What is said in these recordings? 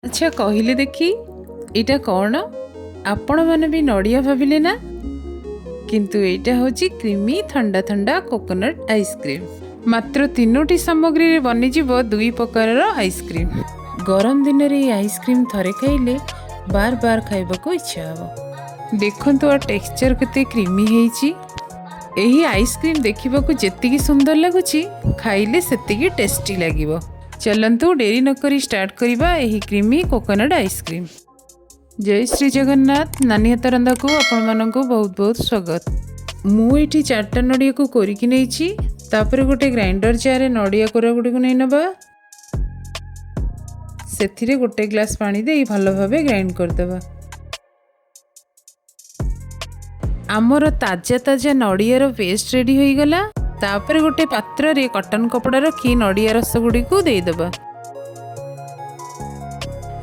अच्छा कहले देखी एटा कौन आपण मैंने भी नड़िया भाविले ना किंतु एटा होची क्रीमी ठंडा ठंडा कोकोनट आइसक्रीम। मात्र 3टी सामग्री रे बनिजिव 2 प्रकार आइसक्रीम। गरम दिन रे आइसक्रीम थरे खाइले बार बार खाइबाको इच्छा हबो। देखंतु आ टेक्सचर केते क्रीमी हेइची। एही आइसक्रीम देखिबाको जेतिकी सुंदर लागुची खाइले सेतिकी टेस्टी लागिबो। चलंतु डेरी नकरी स्टार्ट करिबा एही क्रीमी कोकोनट आइसक्रीम। जय श्री जगन्नाथ। नानी हाथ रंधा को आपण माननको बहुत बहुत स्वागत। मु एठी 4टा नड़िया को कोरिकी नेइची। तापर गोटे ग्राइंडर जार नड़िया कोरा गुडी को नै नबा। सेथिरे गोटे ग्लास पानी दे भलो भाबे ग्राइंड कर देबा। आमर ताजा ताजा नड़ियार पेस्ट रेडी होई गला। तापर गोटे पात्र रे कॉटन कपड़ा रखी नड़िया रस गुडी को दे दबा।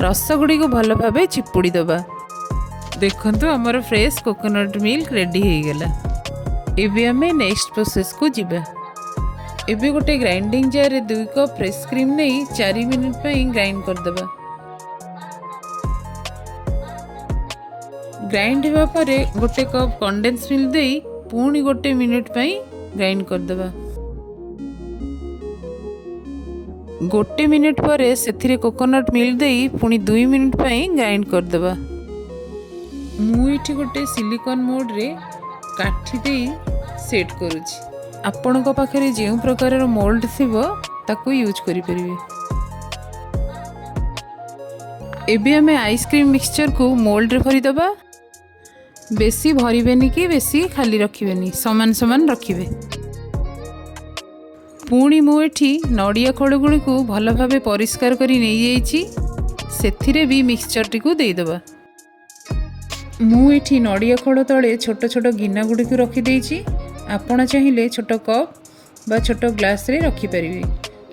रस गुडी को भलो भाबे चिपुड़ी दबा। देखंतु हमर फ्रेश कोकोनट मिल्क रेडी होई गला। एबे हमें नेक्स्ट प्रोसेस को जिबा। एबे गोटे ग्राइंडिंग जार रे 2 कप फ्रेश क्रीम नै 4 मिनिट पई ग्राइंड कर दबा। ग्राइंड हेबा परे गोटे कप कंडेंस मिल्क देई पुणी गोटे मिनिट पई ग्राइंड कर दबा। गोटे मिनिट परे सेथिरे कोकोनट मिल्क देई पुणी 2 मिनिट पई ग्राइंड कर दबा। मु इठी गोटे सिलिकॉन मोड रे काठी देई सेट करूची। आपण को पाखरे जे प्रकार मोल्ड थिबो ताकू यूज करि परिबे। एबे हमें आइसक्रीम मिक्सचर को मोल्ड रे भरी दबा। बेसी भरिबेनी कि बेसी खाली रखिबेनी, समान समान रखिबे। पुणी मु एठी नड़िया खोड़गुड़ी को भल भाबे परिष्कार करी नै जाइछि। सेथिरे भी मिक्सचर टी को देई दबा। मु एठी नड़िया खोड़ तळे छोट छोट गिना गुडी को रखी देइछि। आपण चाहिले छोट कप बा छोट ग्लास रे रखि परिबे,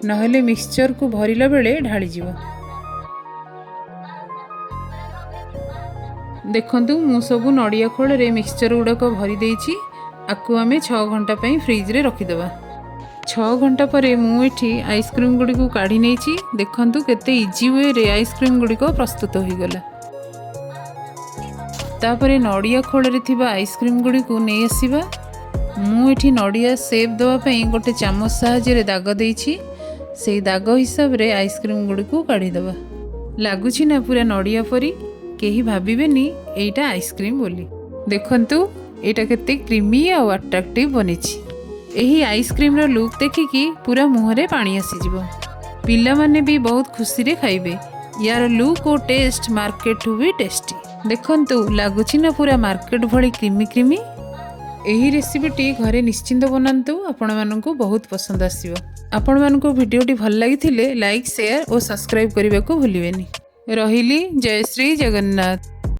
नहले मिक्सचर को भरिला बेले ढाली जिवो। देखंतु मु सबु नड़िया खोड़ रे मिक्सचर गुडा को भरी देइछि। आकु आमे 6 घंटा पई फ्रिज रे रखि दबा। 6 घंटा परे मु एठी आइसक्रीम गुडी को काढी नेछि। देखंतु केते इजी वे रे आइसक्रीम गुडी को प्रस्तुत होई गला। तापरे नड़िया खोड़ रे थिबा आइसक्रीम गुडी को नै आसीबा। मु एठी नड़िया शेप दवा पई गोटे चामच सहाय्य रे दाग देइछि। सेई दाग हिसाब रे आइसक्रीम गुडी को काढी दबा। लागुछि ना पूरा नड़िया परी। केही भाबिबेनी एटा आइसक्रीम बोली। देखंतु एटा केते क्रीमी आ अट्रैक्टिव बनिछि। एही आइसक्रीम रो लुक देखिकी पूरा मुहरे पानी आसी जिवो। पिला माने भी बहुत खुशी रे खाइबे। यार लुक और टेस्ट मार्केट भी टेस्टी। देखंतु लागुछि ना पूरा मार्केट भली क्रीमी क्रीमी। एही रेसिपीटी घरे निश्चिंत बनांतु। आपण माननकु बहुत पसंद आसीबो। आपण माननकु वीडियोटी भल लागिथिले लाइक शेयर और सब्सक्राइब करबा को भूलिबेनी। रहिली। जय श्री जगन्नाथ।